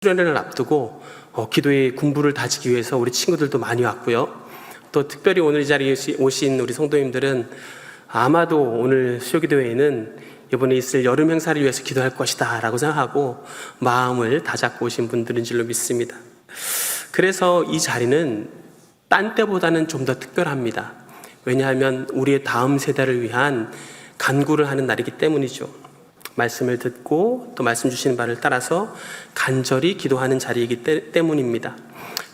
수련회를 앞두고 기도의 군부를 다지기 위해서 우리 친구들도 많이 왔고요. 또 특별히 오늘 이 자리에 오신 우리 성도님들은 아마도 오늘 수요기도회에는 이번에 있을 여름 행사를 위해서 기도할 것이다 라고 생각하고 마음을 다잡고 오신 분들인 줄로 믿습니다. 그래서 이 자리는 딴 때보다는 좀 더 특별합니다. 왜냐하면 우리의 다음 세대를 위한 간구를 하는 날이기 때문이죠. 말씀을 듣고 또 말씀 주시는 바를 따라서 간절히 기도하는 자리이기 때문입니다.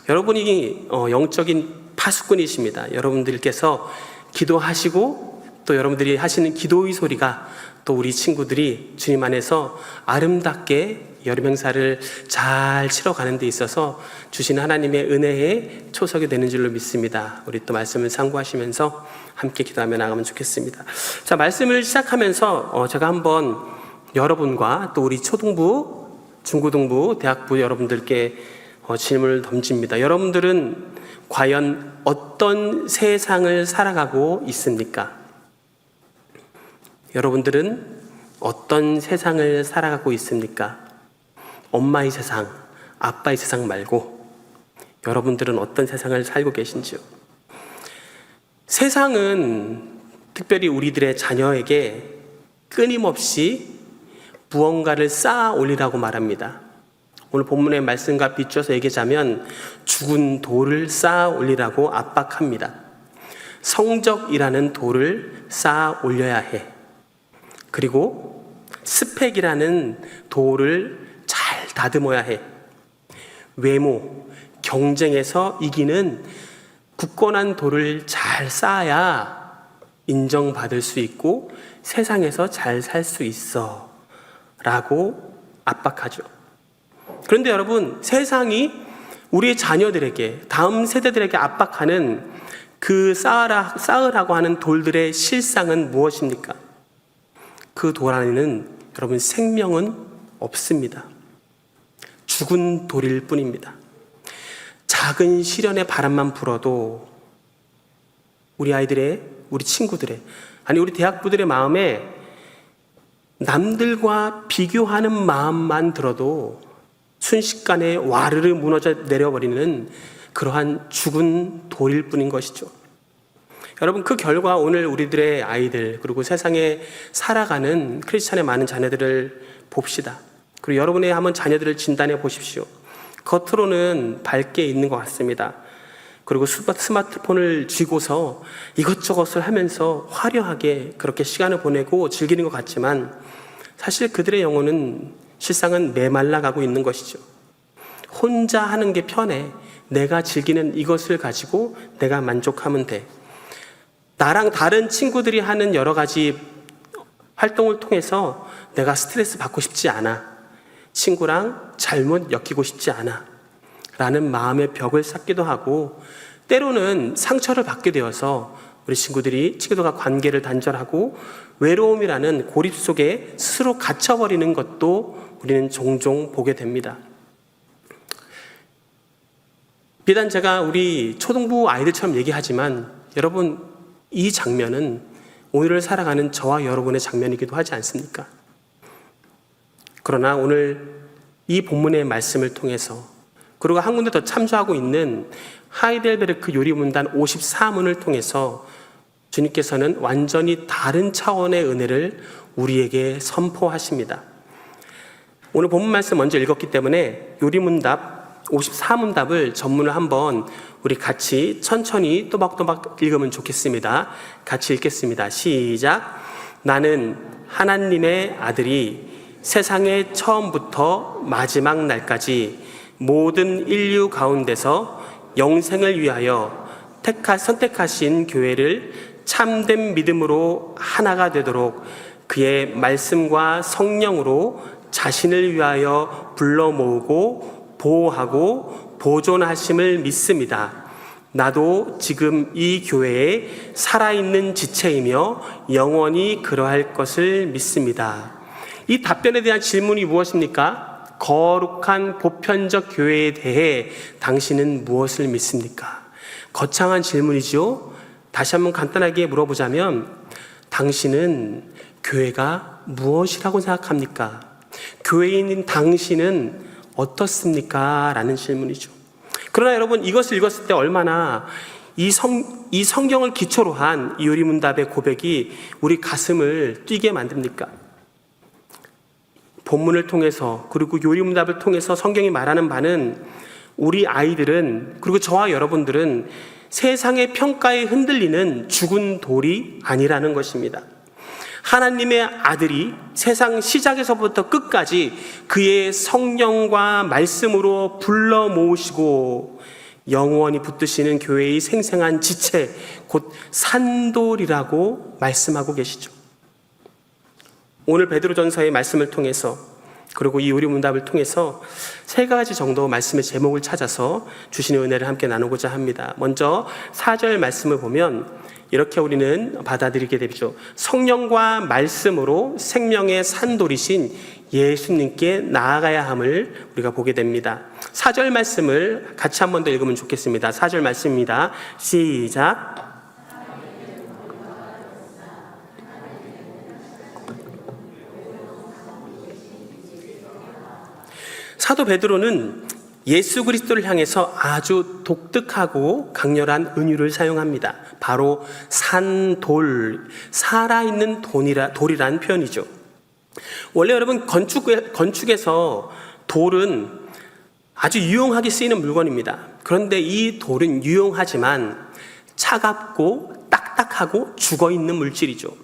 여러분이 영적인 파수꾼이십니다. 여러분들께서 기도하시고 또 여러분들이 하시는 기도의 소리가 또 우리 친구들이 주님 안에서 아름답게 여름 행사를 잘 치러가는 데 있어서 주시는 하나님의 은혜에 초석이 되는 줄로 믿습니다. 우리 또 말씀을 상고하시면서 함께 기도하며 나가면 좋겠습니다. 자, 말씀을 시작하면서 제가 한번 여러분과 또 우리 초등부, 중고등부, 대학부 여러분들께 질문을 던집니다. 여러분들은 과연 어떤 세상을 살아가고 있습니까? 여러분들은 어떤 세상을 살아가고 있습니까? 엄마의 세상, 아빠의 세상 말고 여러분들은 어떤 세상을 살고 계신지요? 세상은 특별히 우리들의 자녀에게 끊임없이 무언가를 쌓아 올리라고 말합니다. 오늘 본문의 말씀과 비춰서 얘기하자면 죽은 돌을 쌓아 올리라고 압박합니다. 성적이라는 돌을 쌓아 올려야 해. 그리고 스펙이라는 돌을 잘 다듬어야 해. 외모, 경쟁에서 이기는 굳건한 돌을 잘 쌓아야 인정받을 수 있고 세상에서 잘 살 수 있어 라고 압박하죠. 그런데 여러분, 세상이 우리의 자녀들에게, 다음 세대들에게 압박하는 그 쌓으라고 하는 돌들의 실상은 무엇입니까? 그 돌 안에는 여러분 생명은 없습니다. 죽은 돌일 뿐입니다. 작은 시련의 바람만 불어도 우리 아이들의, 우리 친구들의, 아니 우리 대학부들의 마음에 남들과 비교하는 마음만 들어도 순식간에 와르르 무너져 내려버리는 그러한 죽은 돌일 뿐인 것이죠. 여러분, 그 결과 오늘 우리들의 아이들 그리고 세상에 살아가는 크리스찬의 많은 자녀들을 봅시다. 그리고 여러분의 한번 자녀들을 진단해 보십시오. 겉으로는 밝게 있는 것 같습니다. 그리고 스마트폰을 쥐고서 이것저것을 하면서 화려하게 그렇게 시간을 보내고 즐기는 것 같지만 사실 그들의 영혼은 실상은 메말라가고 있는 것이죠. 혼자 하는 게 편해. 내가 즐기는 이것을 가지고 내가 만족하면 돼. 나랑 다른 친구들이 하는 여러 가지 활동을 통해서 내가 스트레스 받고 싶지 않아. 친구랑 잘못 엮이고 싶지 않아. 라는 마음의 벽을 쌓기도 하고 때로는 상처를 받게 되어서 우리 친구들과 관계를 단절하고 외로움이라는 고립 속에 스스로 갇혀버리는 것도 우리는 종종 보게 됩니다. 비단 제가 우리 초등부 아이들처럼 얘기하지만 여러분, 이 장면은 오늘을 살아가는 저와 여러분의 장면이기도 하지 않습니까? 그러나 오늘 이 본문의 말씀을 통해서 그리고 한 군데 더 참조하고 있는 하이델베르크 요리문단 54문을 통해서 주님께서는 완전히 다른 차원의 은혜를 우리에게 선포하십니다. 오늘 본문 말씀 먼저 읽었기 때문에 요리문답 54문답을 전문을 한번 우리 같이 천천히 또박또박 읽으면 좋겠습니다. 같이 읽겠습니다. 시작. 나는 하나님의 아들이 세상의 처음부터 마지막 날까지 모든 인류 가운데서 영생을 위하여 선택하신 교회를 참된 믿음으로 하나가 되도록 그의 말씀과 성령으로 자신을 위하여 불러 모으고 보호하고 보존하심을 믿습니다. 나도 지금 이 교회에 살아있는 지체이며 영원히 그러할 것을 믿습니다. 이 답변에 대한 질문이 무엇입니까? 거룩한 보편적 교회에 대해 당신은 무엇을 믿습니까? 거창한 질문이죠. 다시 한번 간단하게 물어보자면 당신은 교회가 무엇이라고 생각합니까? 교회인인 당신은 어떻습니까? 라는 질문이죠. 그러나 여러분, 이것을 읽었을 때 얼마나 이 성경을 기초로 한 이 요리문답의 고백이 우리 가슴을 뛰게 만듭니까? 본문을 통해서, 그리고 요리문답을 통해서 성경이 말하는 바는 우리 아이들은, 그리고 저와 여러분들은 세상의 평가에 흔들리는 죽은 돌이 아니라는 것입니다. 하나님의 아들이 세상 시작에서부터 끝까지 그의 성령과 말씀으로 불러 모으시고 영원히 붙드시는 교회의 생생한 지체, 곧 산돌이라고 말씀하고 계시죠. 오늘 베드로전서의 말씀을 통해서, 그리고 이 요리문답을 통해서 세 가지 정도 말씀의 제목을 찾아서 주시는 은혜를 함께 나누고자 합니다. 먼저 4절 말씀을 보면 이렇게 우리는 받아들이게 되죠. 성령과 말씀으로 생명의 산돌이신 예수님께 나아가야 함을 우리가 보게 됩니다. 4절 말씀을 같이 한 번 더 읽으면 좋겠습니다. 4절 말씀입니다. 시작. 사도 베드로는 예수 그리스도를 향해서 아주 독특하고 강렬한 은유를 사용합니다. 바로 산돌, 살아있는 돌이라는 표현이죠. 원래 여러분 건축에서 돌은 아주 유용하게 쓰이는 물건입니다. 그런데 이 돌은 유용하지만 차갑고 딱딱하고 죽어있는 물질이죠.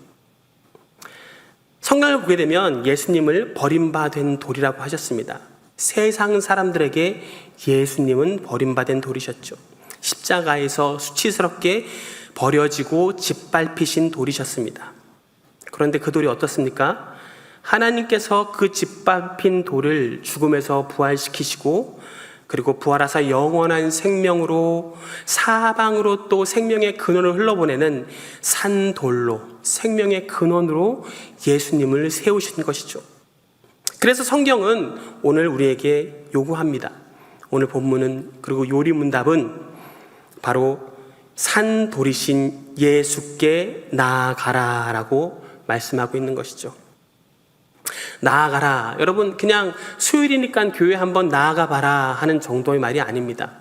성경을 보게 되면 예수님을 버림받은 돌이라고 하셨습니다. 세상 사람들에게 예수님은 버림받은 돌이셨죠. 십자가에서 수치스럽게 버려지고 짓밟히신 돌이셨습니다. 그런데 그 돌이 어떻습니까? 하나님께서 그 짓밟힌 돌을 죽음에서 부활시키시고, 그리고 부활하사 영원한 생명으로 사방으로 또 생명의 근원을 흘러보내는 산돌로, 생명의 근원으로 예수님을 세우신 것이죠. 그래서 성경은 오늘 우리에게 요구합니다. 오늘 본문은, 그리고 요리문답은 바로 산돌이신 예수께 나아가라 라고 말씀하고 있는 것이죠. 나아가라. 여러분, 그냥 수요일이니까 교회 한번 나아가 봐라 하는 정도의 말이 아닙니다.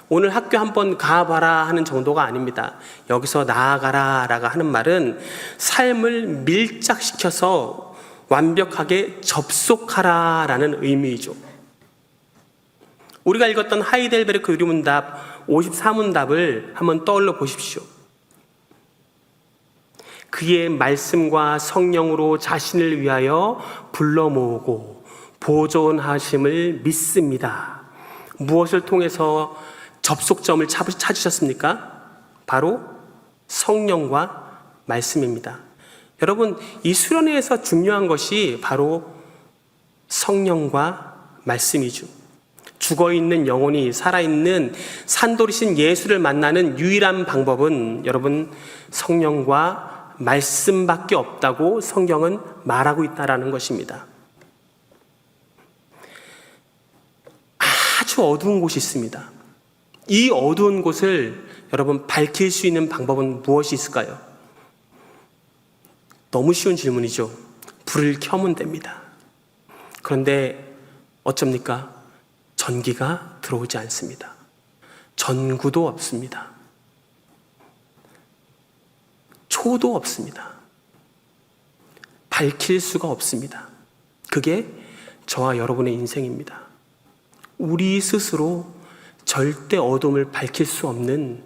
오늘 학교 한번 가봐라 하는 정도가 아닙니다. 여기서 나아가라 라고 하는 말은 삶을 밀착시켜서 완벽하게 접속하라 라는 의미이죠. 우리가 읽었던 하이델베르크 요리문답 54문답을 한번 떠올려 보십시오. 그의 말씀과 성령으로 자신을 위하여 불러 모으고 보존하심을 믿습니다. 무엇을 통해서 접속점을 찾으셨습니까? 바로 성령과 말씀입니다. 여러분, 이 수련회에서 중요한 것이 바로 성령과 말씀이죠. 죽어있는 영혼이 살아있는 산돌이신 예수를 만나는 유일한 방법은 여러분, 성령과 말씀밖에 없다고 성경은 말하고 있다는 것입니다. 아주 어두운 곳이 있습니다. 이 어두운 곳을 여러분 밝힐 수 있는 방법은 무엇이 있을까요? 너무 쉬운 질문이죠. 불을 켜면 됩니다. 그런데 어쩝니까? 전기가 들어오지 않습니다. 전구도 없습니다. 초도 없습니다. 밝힐 수가 없습니다. 그게 저와 여러분의 인생입니다. 우리 스스로 절대 어둠을 밝힐 수 없는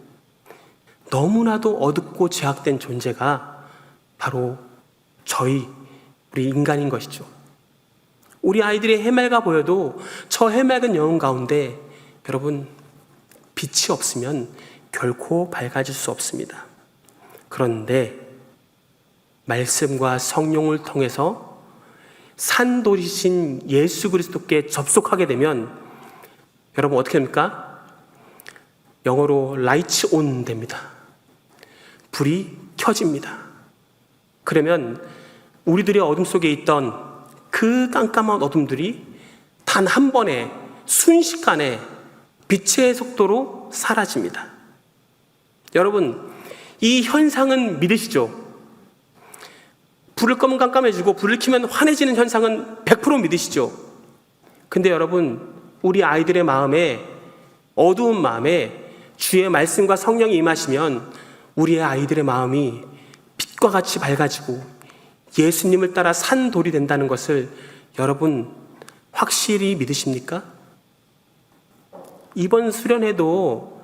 너무나도 어둡고 죄악된 존재가 바로 우리 인간인 것이죠. 우리 아이들이 해맑아 보여도 저 해맑은 영혼 가운데 여러분, 빛이 없으면 결코 밝아질 수 없습니다. 그런데 말씀과 성령을 통해서 산돌이신 예수 그리스도께 접속하게 되면 여러분 어떻게 됩니까? 영어로 lights on 됩니다. 불이 켜집니다. 그러면 우리들의 어둠 속에 있던 그 깜깜한 어둠들이 단 한 번에 순식간에 빛의 속도로 사라집니다. 여러분, 이 현상은 믿으시죠? 불을 끄면 깜깜해지고 불을 켜면 환해지는 현상은 100% 믿으시죠? 근데 여러분, 우리 아이들의 마음에, 어두운 마음에 주의 말씀과 성령이 임하시면 우리의 아이들의 마음이 빛과 같이 밝아지고 예수님을 따라 산 돌이 된다는 것을 여러분 확실히 믿으십니까? 이번 수련회도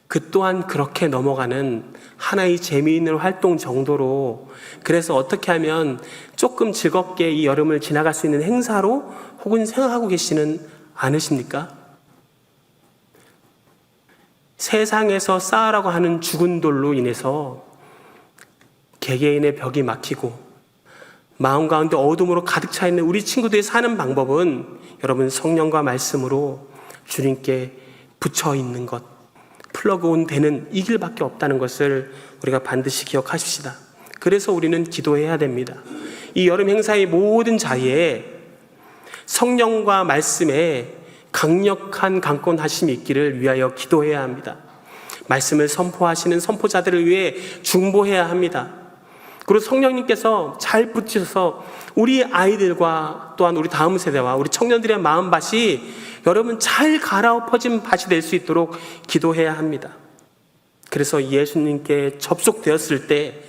그 또한 그렇게 넘어가는 하나의 재미있는 활동 정도로, 그래서 어떻게 하면 조금 즐겁게 이 여름을 지나갈 수 있는 행사로 혹은 생각하고 계시는 않으십니까? 세상에서 쌓으라고 하는 죽은 돌로 인해서 개개인의 벽이 막히고 마음 가운데 어둠으로 가득 차 있는 우리 친구들이 사는 방법은 여러분 성령과 말씀으로 주님께 붙여 있는 것, 플러그온 되는 이 길밖에 없다는 것을 우리가 반드시 기억하십시다. 그래서 우리는 기도해야 됩니다. 이 여름 행사의 모든 자리에 성령과 말씀에 강력한 강권하심이 있기를 위하여 기도해야 합니다. 말씀을 선포하시는 선포자들을 위해 중보해야 합니다. 그리고 성령님께서 잘 붙이셔서 우리 아이들과 또한 우리 다음 세대와 우리 청년들의 마음밭이 여러분 잘 갈아엎어진 밭이 될 수 있도록 기도해야 합니다. 그래서 예수님께 접속되었을 때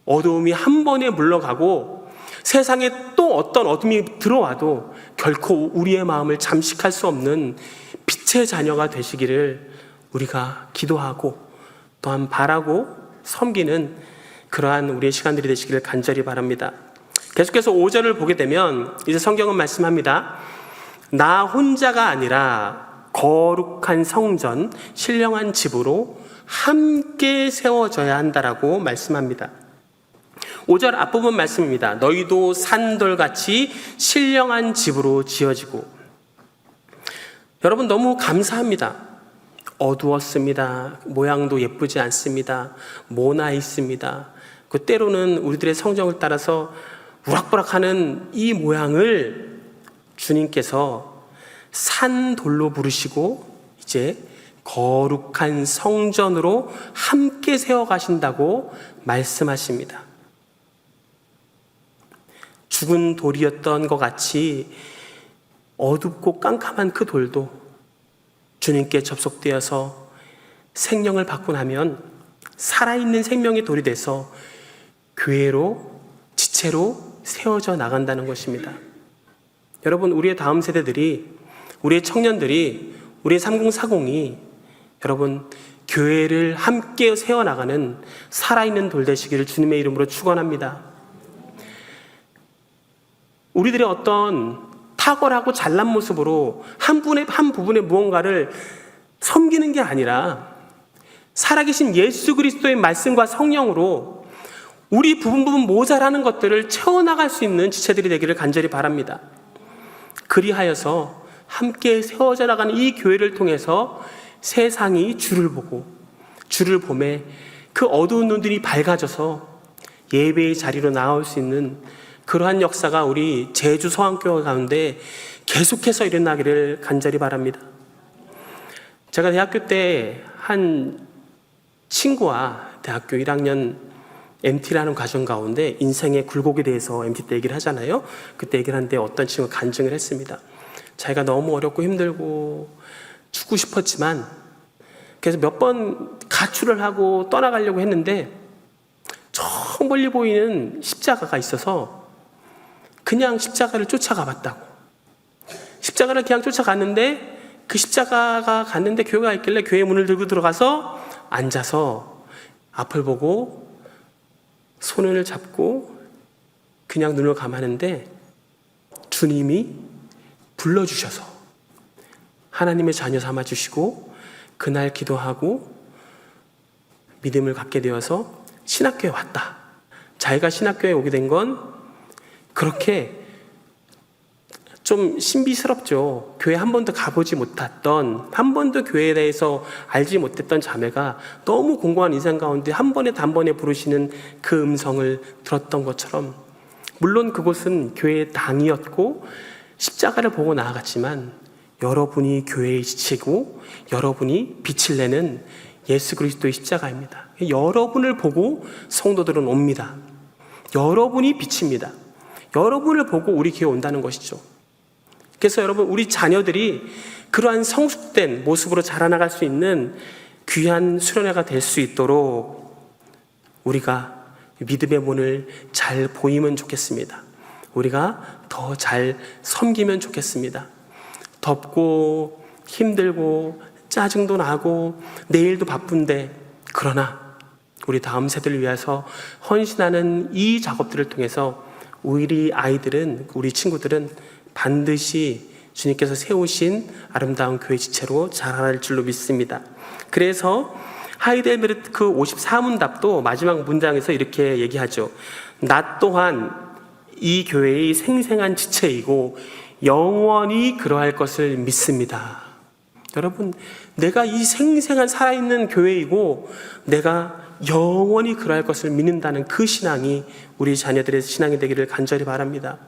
어두움이 한 번에 물러가고 세상에 또 어떤 어둠이 들어와도 결코 우리의 마음을 잠식할 수 없는 빛의 자녀가 되시기를 우리가 기도하고 또한 바라고 섬기는 그러한 우리의 시간들이 되시기를 간절히 바랍니다. 계속해서 5절을 보게 되면 이제 성경은 말씀합니다. 나 혼자가 아니라 거룩한 성전, 신령한 집으로 함께 세워져야 한다라고 말씀합니다. 5절 앞부분 말씀입니다. 너희도 산돌같이 신령한 집으로 지어지고. 여러분 너무 감사합니다. 어두웠습니다. 모양도 예쁘지 않습니다. 모나 있습니다. 그 때로는 우리들의 성정을 따라서 우락부락하는 이 모양을 주님께서 산돌로 부르시고 이제 거룩한 성전으로 함께 세워가신다고 말씀하십니다. 죽은 돌이었던 것 같이 어둡고 깜깜한 그 돌도 주님께 접속되어서 생명을 받고 나면 살아있는 생명의 돌이 돼서 교회로, 지체로 세워져 나간다는 것입니다. 여러분 우리의 다음 세대들이, 우리의 청년들이, 우리의 3040이 여러분 교회를 함께 세워나가는 살아있는 돌 되시기를 주님의 이름으로 축원합니다. 우리들의 어떤 탁월하고 잘난 모습으로 한 부분의 무언가를 섬기는 게 아니라 살아계신 예수 그리스도의 말씀과 성령으로 우리 부분 모자라는 것들을 채워나갈 수 있는 지체들이 되기를 간절히 바랍니다. 그리하여서 함께 세워져 나가는 이 교회를 통해서 세상이 주를 보고 주를 보매 그 어두운 눈들이 밝아져서 예배의 자리로 나올 수 있는 그러한 역사가 우리 제주 서안교회 가운데 계속해서 일어나기를 간절히 바랍니다. 제가 대학교 때 한 친구와 대학교 1학년 MT라는 과정 가운데 인생의 굴곡에 대해서 MT 때 얘기를 하잖아요. 그때 얘기를 하는데 어떤 친구가 간증을 했습니다. 자기가 너무 어렵고 힘들고 죽고 싶었지만 그래서 몇 번 가출을 하고 떠나가려고 했는데 저 멀리 보이는 십자가가 있어서 그냥 십자가를 쫓아가 봤다고. 십자가를 그냥 쫓아갔는데 그 십자가가 갔는데 교회가 있길래 교회 문을 들고 들어가서 앉아서 앞을 보고 손을 잡고 그냥 눈을 감았는데 주님이 불러주셔서 하나님의 자녀 삼아주시고 그날 기도하고 믿음을 갖게 되어서 신학교에 왔다. 자기가 신학교에 오게 된 건 그렇게 좀 신비스럽죠. 교회 한 번도 가보지 못했던, 한 번도 교회에 대해서 알지 못했던 자매가 너무 공고한 인생 가운데 한 번에 단번에 부르시는 그 음성을 들었던 것처럼, 물론 그곳은 교회의 당이었고 십자가를 보고 나아갔지만 여러분이 교회에 지치고 여러분이 빛을 내는 예수 그리스도의 십자가입니다. 여러분을 보고 성도들은 옵니다. 여러분이 빛입니다. 여러분을 보고 우리 교회 온다는 것이죠. 그래서 여러분, 우리 자녀들이 그러한 성숙된 모습으로 자라나갈 수 있는 귀한 수련회가 될 수 있도록 우리가 믿음의 문을 잘 보이면 좋겠습니다. 우리가 더 잘 섬기면 좋겠습니다. 덥고 힘들고 짜증도 나고 내일도 바쁜데, 그러나 우리 다음 세대를 위해서 헌신하는 이 작업들을 통해서 우리 아이들은, 우리 친구들은 반드시 주님께서 세우신 아름다운 교회 지체로 자라날 줄로 믿습니다. 그래서 하이델베르크 54문답도 마지막 문장에서 이렇게 얘기하죠. 나 또한 이 교회의 생생한 지체이고 영원히 그러할 것을 믿습니다. 여러분, 내가 이 생생한 살아있는 교회이고 내가 영원히 그러할 것을 믿는다는 그 신앙이 우리 자녀들의 신앙이 되기를 간절히 바랍니다.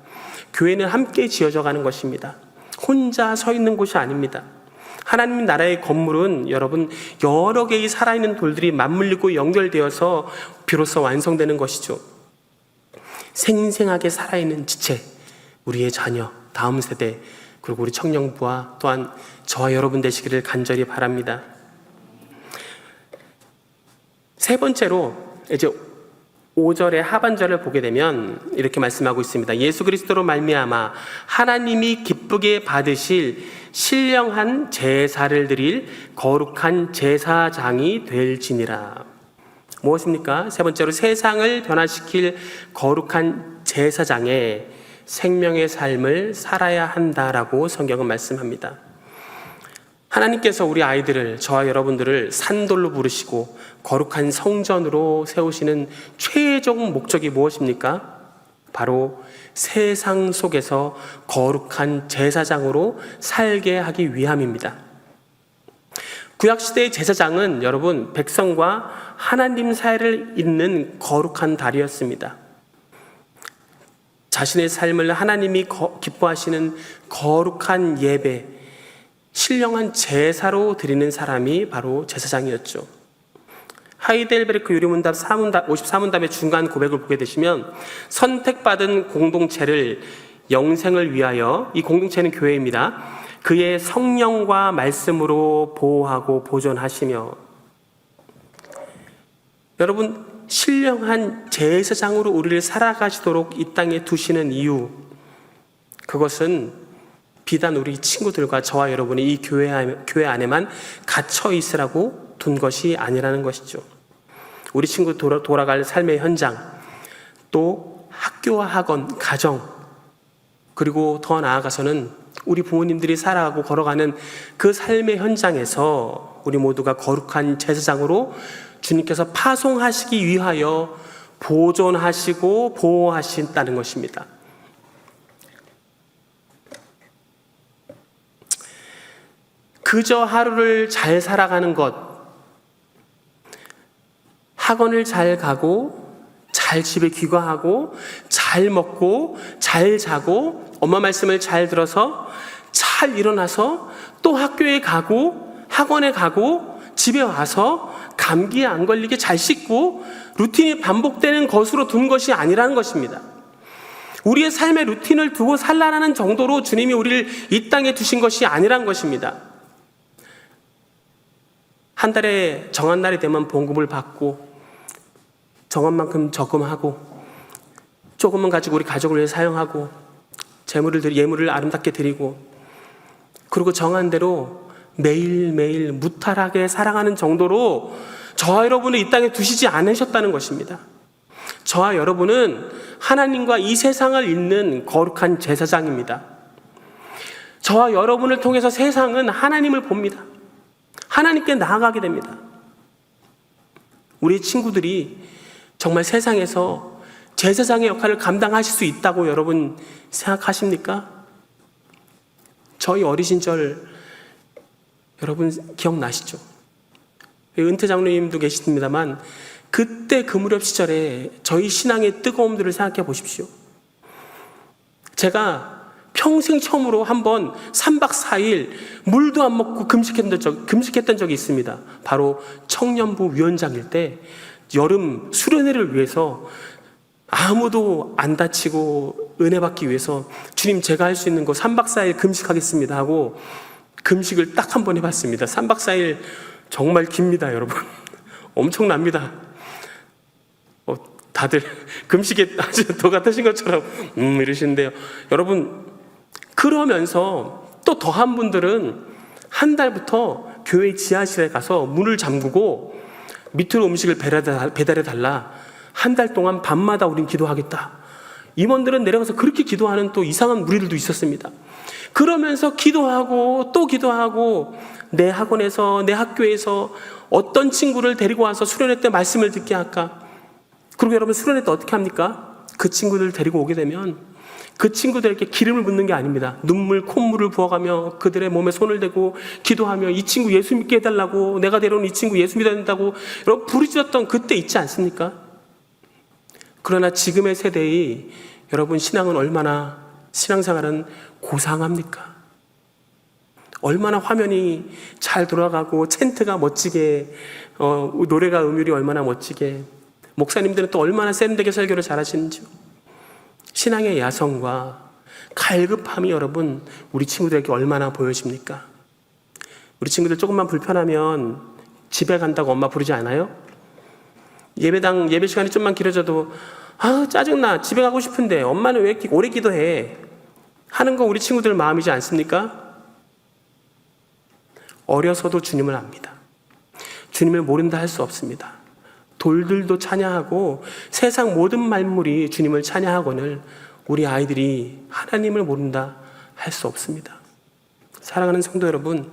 교회는 함께 지어져 가는 것입니다. 혼자 서 있는 곳이 아닙니다. 하나님 나라의 건물은 여러분, 여러 개의 살아있는 돌들이 맞물리고 연결되어서 비로소 완성되는 것이죠. 생생하게 살아있는 지체, 우리의 자녀, 다음 세대, 그리고 우리 청년부와 또한 저와 여러분 되시기를 간절히 바랍니다. 세 번째로 이제 5절의 하반절을 보게 되면 이렇게 말씀하고 있습니다. 예수 그리스도로 말미암아 하나님이 기쁘게 받으실 신령한 제사를 드릴 거룩한 제사장이 될지니라. 무엇입니까? 세 번째로 세상을 변화시킬 거룩한 제사장의 생명의 삶을 살아야 한다라고 성경은 말씀합니다. 하나님께서 우리 아이들을, 저와 여러분들을 산돌로 부르시고 거룩한 성전으로 세우시는 최종 목적이 무엇입니까? 바로 세상 속에서 거룩한 제사장으로 살게 하기 위함입니다. 구약시대의 제사장은 여러분, 백성과 하나님 사이를 잇는 거룩한 다리였습니다. 자신의 삶을 하나님이 기뻐하시는 거룩한 예배, 신령한 제사로 드리는 사람이 바로 제사장이었죠. 하이델베르크 유리문답 54문답의 중간 고백을 보게 되시면 선택받은 공동체를 영생을 위하여, 이 공동체는 교회입니다, 그의 성령과 말씀으로 보호하고 보존하시며. 여러분, 신령한 제사장으로 우리를 살아가시도록 이 땅에 두시는 이유, 그것은 비단 우리 친구들과 저와 여러분이 이 교회 안에만 갇혀 있으라고 둔 것이 아니라는 것이죠. 우리 친구 돌아갈 삶의 현장, 또 학교와 학원, 가정, 그리고 더 나아가서는 우리 부모님들이 살아가고 걸어가는 그 삶의 현장에서 우리 모두가 거룩한 제사장으로 주님께서 파송하시기 위하여 보존하시고 보호하신다는 것입니다. 그저 하루를 잘 살아가는 것, 학원을 잘 가고 잘 집에 귀가하고 잘 먹고 잘 자고 엄마 말씀을 잘 들어서 잘 일어나서 또 학교에 가고 학원에 가고 집에 와서 감기에 안 걸리게 잘 씻고 루틴이 반복되는 것으로 둔 것이 아니라는 것입니다. 우리의 삶의 루틴을 두고 살라는 정도로 주님이 우리를 이 땅에 두신 것이 아니라는 것입니다. 한 달에 정한 날이 되면 봉급을 받고 정한 만큼 저금하고 조금만 가지고 우리 가족을 위해 사용하고 예물을 아름답게 드리고, 그리고 정한 대로 매일매일 무탈하게 살아가는 정도로 저와 여러분을 이 땅에 두시지 않으셨다는 것입니다. 저와 여러분은 하나님과 이 세상을 잇는 거룩한 제사장입니다. 저와 여러분을 통해서 세상은 하나님을 봅니다. 하나님께 나아가게 됩니다. 우리 친구들이 정말 세상에서 제사장의 역할을 감당하실 수 있다고 여러분 생각하십니까? 저희 어린 시절 여러분 기억나시죠? 은퇴 장로님도 계십니다만 그때 그 무렵 시절에 저희 신앙의 뜨거움들을 생각해 보십시오. 제가 평생 처음으로 한번 3박 4일 물도 안 먹고 금식했던 적이 있습니다. 바로 청년부 위원장일 때 여름 수련회를 위해서 아무도 안 다치고 은혜 받기 위해서 주님 제가 할 수 있는 거 3박 4일 금식하겠습니다 하고 금식을 딱 한 번 해봤습니다. 3박 4일 정말 깁니다, 여러분. 엄청납니다. 다들 금식에 아주 더 같으신 것처럼 이러시는데요. 여러분, 그러면서 또 더한 분들은 한 달부터 교회 지하실에 가서 문을 잠그고 밑으로 음식을 배달해달라. 한 달 동안 밤마다 우린 기도하겠다. 임원들은 내려가서 그렇게 기도하는 또 이상한 무리들도 있었습니다. 그러면서 기도하고 또 기도하고 내 학원에서 내 학교에서 어떤 친구를 데리고 와서 수련회 때 말씀을 듣게 할까? 그리고 여러분 수련회 때 어떻게 합니까? 그 친구들을 데리고 오게 되면 그 친구들에게 기름을 붓는 게 아닙니다. 눈물, 콧물을 부어가며 그들의 몸에 손을 대고 기도하며 이 친구 예수 믿게 해달라고, 내가 데려온 이 친구 예수 믿어야 된다고 여러분 부르짖었던 그때 있지 않습니까? 그러나 지금의 세대의 여러분 신앙생활은 고상합니까? 얼마나 화면이 잘 돌아가고 텐트가 멋지게 노래가 음율이 얼마나 멋지게, 목사님들은 또 얼마나 세련되게 설교를 잘하시는지요. 신앙의 야성과 갈급함이 여러분 우리 친구들에게 얼마나 보여집니까? 우리 친구들 조금만 불편하면 집에 간다고 엄마 부르지 않아요? 예배 시간이 좀만 길어져도 짜증나, 집에 가고 싶은데 엄마는 왜 이렇게 오래 기도해 하는 거 우리 친구들 마음이지 않습니까? 어려서도 주님을 압니다. 주님을 모른다 할 수 없습니다. 돌들도 찬양하고 세상 모든 만물이 주님을 찬양하거늘 우리 아이들이 하나님을 모른다 할 수 없습니다. 사랑하는 성도 여러분,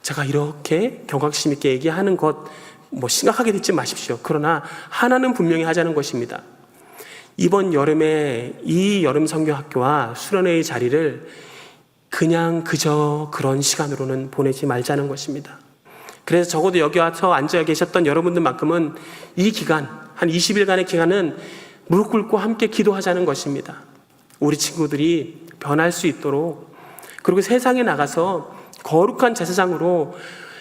제가 이렇게 경각심 있게 얘기하는 것 심각하게 듣지 마십시오. 그러나 하나는 분명히 하자는 것입니다. 이번 여름에 이 여름 성경학교와 수련회의 자리를 그냥 그저 그런 시간으로는 보내지 말자는 것입니다. 그래서 적어도 여기 와서 앉아 계셨던 여러분들만큼은 이 기간, 한 20일간의 기간은 무릎 꿇고 함께 기도하자는 것입니다. 우리 친구들이 변할 수 있도록, 그리고 세상에 나가서 거룩한 제사장으로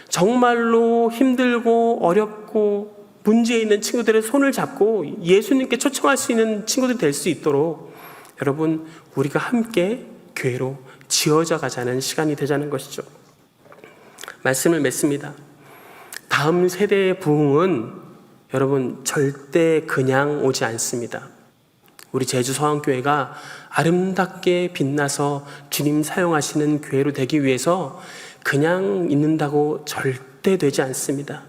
정말로 힘들고 어렵고 문제 있는 친구들의 손을 잡고 예수님께 초청할 수 있는 친구들이 될 수 있도록 여러분 우리가 함께 교회로 지어져 가자는 시간이 되자는 것이죠. 말씀을 맺습니다. 다음 세대의 부흥은 여러분 절대 그냥 오지 않습니다. 우리 제주 서안교회가 아름답게 빛나서 주님 사용하시는 교회로 되기 위해서 그냥 있는다고 절대 되지 않습니다.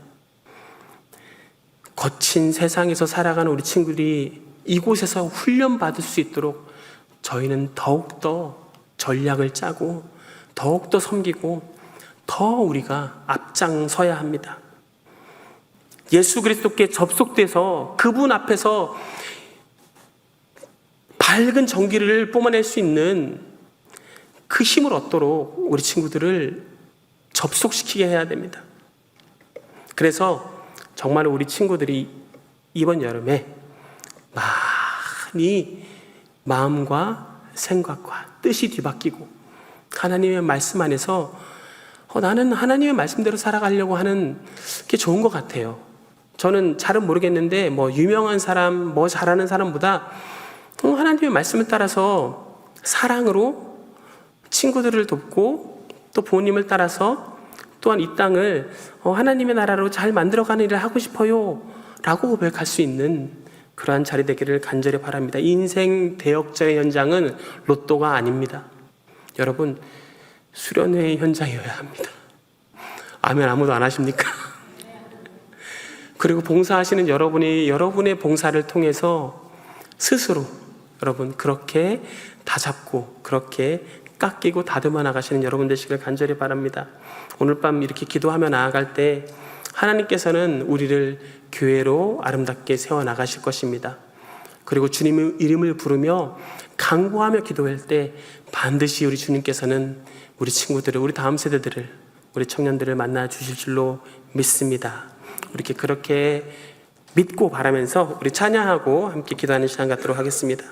거친 세상에서 살아가는 우리 친구들이 이곳에서 훈련받을 수 있도록 저희는 더욱더 전략을 짜고 더욱더 섬기고 더 우리가 앞장서야 합니다. 예수 그리스도께 접속돼서 그분 앞에서 밝은 전기를 뿜어낼 수 있는 그 힘을 얻도록 우리 친구들을 접속시키게 해야 됩니다. 그래서 정말 우리 친구들이 이번 여름에 많이 마음과 생각과 뜻이 뒤바뀌고 하나님의 말씀 안에서 나는 하나님의 말씀대로 살아가려고 하는 게 좋은 것 같아요. 저는 잘은 모르겠는데 유명한 사람, 잘하는 사람보다 하나님의 말씀을 따라서 사랑으로 친구들을 돕고 또 부모님을 따라서 또한 이 땅을 하나님의 나라로 잘 만들어가는 일을 하고 싶어요 라고 고백할 수 있는 그러한 자리 되기를 간절히 바랍니다. 인생 대역전의 현장은 로또가 아닙니다. 여러분 수련회의 현장이어야 합니다. 아멘 아무도 안 하십니까? 그리고 봉사하시는 여러분의 봉사를 통해서 스스로 여러분 그렇게 다잡고 그렇게 깎이고 다듬어 나가시는 여러분 되시길 간절히 바랍니다. 오늘 밤 이렇게 기도하며 나아갈 때 하나님께서는 우리를 교회로 아름답게 세워나가실 것입니다. 그리고 주님의 이름을 부르며 간구하며 기도할 때 반드시 우리 주님께서는 우리 친구들을, 우리 다음 세대들을, 우리 청년들을 만나 주실 줄로 믿습니다. 이렇게 그렇게 믿고 바라면서 우리 찬양하고 함께 기도하는 시간 갖도록 하겠습니다.